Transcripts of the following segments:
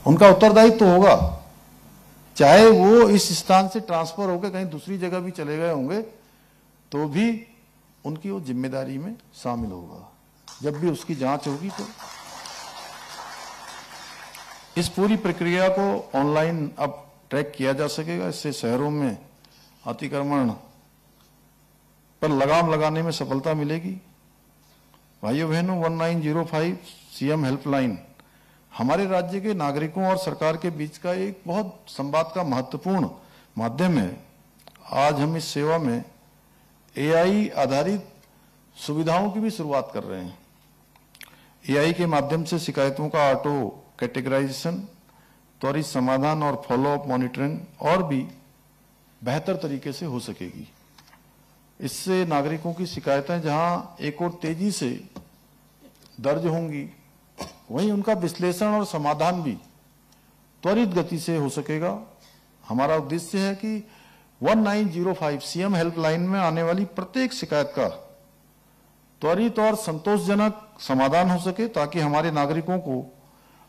उनका उत्तरदायित्व तो होगा, चाहे वो इस स्थान से ट्रांसफर होकर कहीं दूसरी जगह भी चले गए होंगे तो भी उनकी वो जिम्मेदारी में शामिल होगा। जब भी उसकी जांच होगी तो इस पूरी प्रक्रिया को ऑनलाइन अब ट्रैक किया जा सकेगा। इससे शहरों में अतिक्रमण पर लगाम लगाने में सफलता मिलेगी। भाइयों बहनों, 1905 सीएम हेल्पलाइन हमारे राज्य के नागरिकों और सरकार के बीच का एक बहुत संवाद का महत्वपूर्ण माध्यम है। आज हम इस सेवा में एआई आधारित सुविधाओं की भी शुरुआत कर रहे हैं। एआई के माध्यम से शिकायतों का ऑटो कैटेगराइजेशन, त्वरित समाधान और फॉलोअप मॉनिटरिंग और भी बेहतर तरीके से हो सकेगी। इससे नागरिकों की शिकायतें जहां एक और तेजी से दर्ज होंगी, वहीं उनका विश्लेषण और समाधान भी त्वरित गति से हो सकेगा। हमारा उद्देश्य है कि 1905 सीएम हेल्पलाइन में आने वाली प्रत्येक शिकायत का त्वरित और संतोषजनक समाधान हो सके, ताकि हमारे नागरिकों को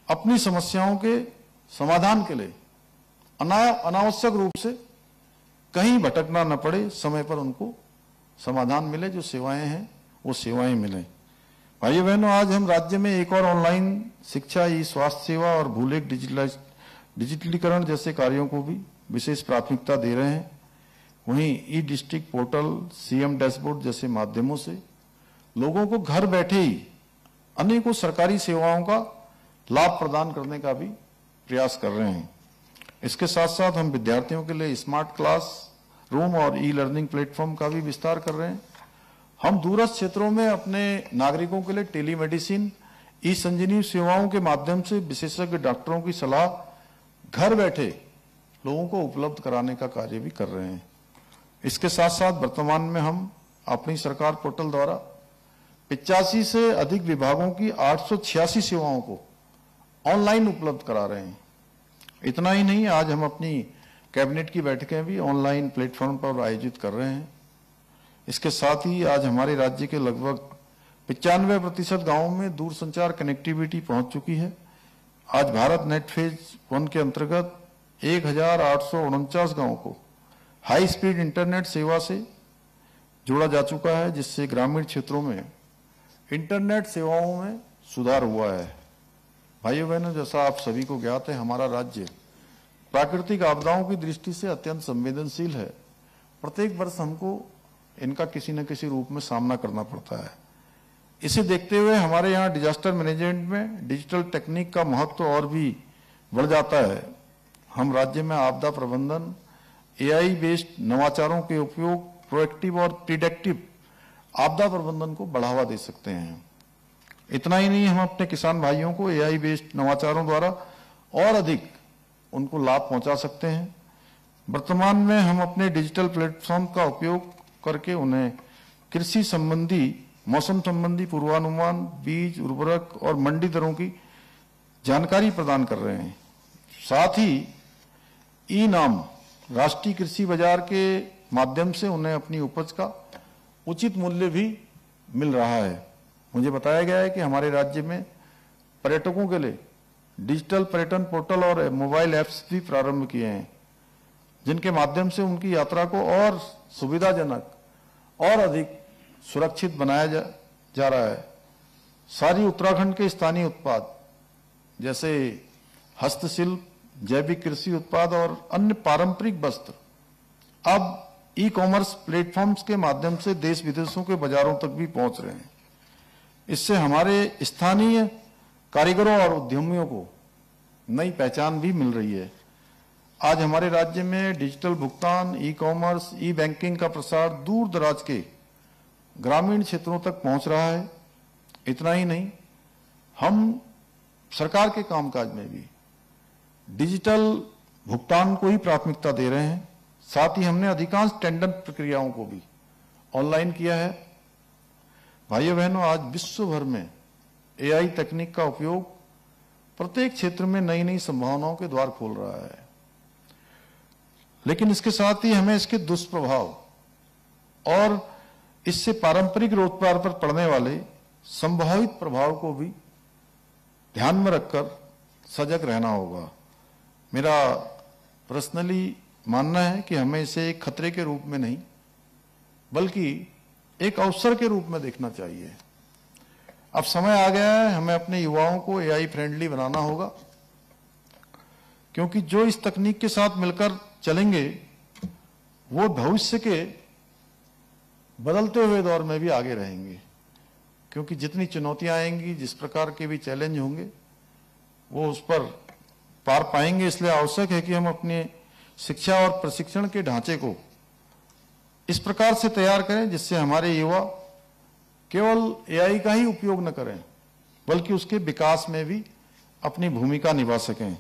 अपनी समस्याओं के समाधान के लिए अनावश्यक रूप से कहीं भटकना न पड़े, समय पर उनको समाधान मिले, जो सेवाएं हैं वो सेवाएं मिले। भाइयों बहनों, आज हम राज्य में एक और ऑनलाइन शिक्षा, ई स्वास्थ्य सेवा और भूलेख डिजिटलीकरण जैसे कार्यों को भी विशेष प्राथमिकता दे रहे हैं। वहीं ई डिस्ट्रिक्ट पोर्टल, सीएम डैशबोर्ड जैसे माध्यमों से लोगों को घर बैठे ही अनेकों सरकारी सेवाओं का लाभ प्रदान करने का भी प्रयास कर रहे हैं। इसके साथ साथ हम विद्यार्थियों के लिए स्मार्ट क्लास रूम और ई लर्निंग प्लेटफॉर्म का भी विस्तार कर रहे हैं। हम दूरस्थ क्षेत्रों में अपने नागरिकों के लिए टेलीमेडिसिन, ई संजीवनी सेवाओं के माध्यम से विशेषज्ञ डॉक्टरों की सलाह घर बैठे लोगों को उपलब्ध कराने का कार्य भी कर रहे हैं। इसके साथ साथ वर्तमान में हम अपनी सरकार पोर्टल द्वारा 85 से अधिक विभागों की 886 सेवाओं को ऑनलाइन उपलब्ध करा रहे हैं। इतना ही नहीं, आज हम अपनी कैबिनेट की बैठकें भी ऑनलाइन प्लेटफॉर्म पर आयोजित कर रहे हैं। इसके साथ ही आज हमारे राज्य के लगभग 95% गांवों में दूरसंचार कनेक्टिविटी पहुंच चुकी है। आज भारत नेट फेज 1 के अंतर्गत 1849 गांवों को हाई स्पीड इंटरनेट सेवा से जोड़ा जा चुका है, जिससे ग्रामीण क्षेत्रों में इंटरनेट सेवाओं में सुधार हुआ है। भाइयों बहनों, जैसा आप सभी को ज्ञात है, हमारा राज्य प्राकृतिक आपदाओं की दृष्टि से अत्यंत संवेदनशील है। प्रत्येक वर्ष हमको इनका किसी न किसी रूप में सामना करना पड़ता है। इसे देखते हुए हमारे यहाँ डिजास्टर मैनेजमेंट में डिजिटल टेक्निक का महत्व और भी बढ़ जाता है। हम राज्य में आपदा प्रबंधन, एआई बेस्ड नवाचारों के उपयोग, प्रोएक्टिव और प्रिडिक्टिव आपदा प्रबंधन को बढ़ावा दे सकते हैं। इतना ही नहीं, हम अपने किसान भाइयों को एआई बेस्ड नवाचारों द्वारा और अधिक उनको लाभ पहुंचा सकते हैं। वर्तमान में हम अपने डिजिटल प्लेटफॉर्म का उपयोग करके उन्हें कृषि संबंधी, मौसम संबंधी पूर्वानुमान, बीज, उर्वरक और मंडी दरों की जानकारी प्रदान कर रहे हैं। साथ ही ई नाम राष्ट्रीय कृषि बाजार के माध्यम से उन्हें अपनी उपज का उचित मूल्य भी मिल रहा है। मुझे बताया गया है कि हमारे राज्य में पर्यटकों के लिए डिजिटल पर्यटन पोर्टल और मोबाइल ऐप्स भी प्रारंभ किए हैं, जिनके माध्यम से उनकी यात्रा को और सुविधाजनक और अधिक सुरक्षित बनाया जा रहा है। सारी उत्तराखंड के स्थानीय उत्पाद जैसे हस्तशिल्प, जैविक कृषि उत्पाद और अन्य पारंपरिक वस्त्र अब ई कॉमर्स प्लेटफॉर्म्स के माध्यम से देश विदेशों के बाजारों तक भी पहुंच रहे हैं। इससे हमारे स्थानीय कारीगरों और उद्यमियों को नई पहचान भी मिल रही है। आज हमारे राज्य में डिजिटल भुगतान, ई कॉमर्स, ई बैंकिंग का प्रसार दूर दराज के ग्रामीण क्षेत्रों तक पहुंच रहा है। इतना ही नहीं, हम सरकार के कामकाज में भी डिजिटल भुगतान को ही प्राथमिकता दे रहे हैं। साथ ही हमने अधिकांश टेंडर प्रक्रियाओं को भी ऑनलाइन किया है। भाइयों बहनों, आज विश्व भर में एआई तकनीक का उपयोग प्रत्येक क्षेत्र में नई नई संभावनाओं के द्वार खोल रहा है, लेकिन इसके साथ ही हमें इसके दुष्प्रभाव और इससे पारंपरिक रोजगार पर पड़ने वाले संभावित प्रभाव को भी ध्यान में रखकर सजग रहना होगा। मेरा पर्सनली मानना है कि हमें इसे एक खतरे के रूप में नहीं बल्कि एक अवसर के रूप में देखना चाहिए। अब समय आ गया है, हमें अपने युवाओं को एआई फ्रेंडली बनाना होगा, क्योंकि जो इस तकनीक के साथ मिलकर चलेंगे वो भविष्य के बदलते हुए दौर में भी आगे रहेंगे। क्योंकि जितनी चुनौतियां आएंगी, जिस प्रकार के भी चैलेंज होंगे, वो उस पर पार पाएंगे। इसलिए आवश्यक है कि हम अपने शिक्षा और प्रशिक्षण के ढांचे को इस प्रकार से तैयार करें जिससे हमारे युवा केवल एआई का ही उपयोग न करें बल्कि उसके विकास में भी अपनी भूमिका निभा सकें।